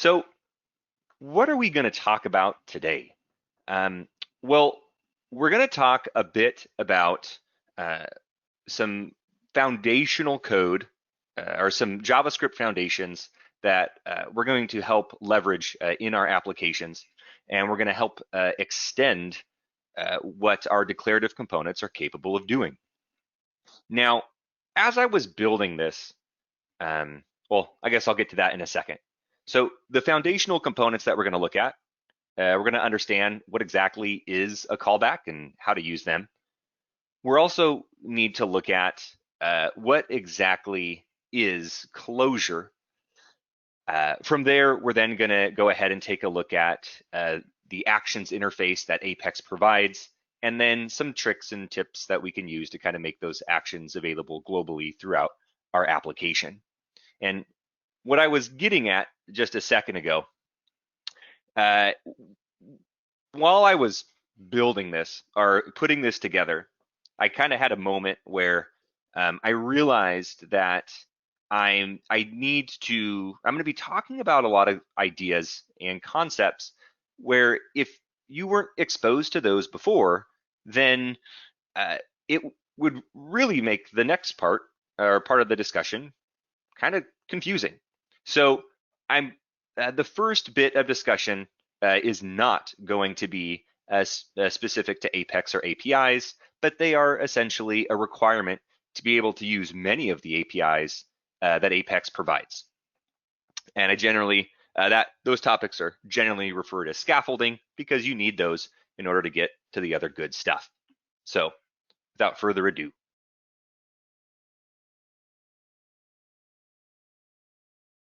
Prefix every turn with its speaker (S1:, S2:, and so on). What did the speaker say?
S1: So what are we going to talk about today? Well, we're going to talk a bit about some foundational code or some JavaScript foundations that we're going to help leverage in our applications. And we're going to help extend what our declarative components are capable of doing. Now, as I was building this, well, I guess I'll get to that in a second. So the foundational components that we're going to look at, we're going to understand what exactly is a callback and how to use them. We're also need to look at what exactly is closure. From there, we're then going to go ahead and take a look at the actions interface that Apex provides, and then some tricks and tips that we can use to kind of make those actions available globally throughout our application. And what I was getting at just a second ago, while I was building this or putting this together, I kind of had a moment where I realized that I'm going to be talking about a lot of ideas and concepts where if you weren't exposed to those before, then it would really make the next part or part of the discussion kind of confusing. So the first bit of discussion is not going to be specific to Apex or APIs, but they are essentially a requirement to be able to use many of the APIs that Apex provides. And I generally, those topics are generally referred as scaffolding because you need those in order to get to the other good stuff. So without further ado,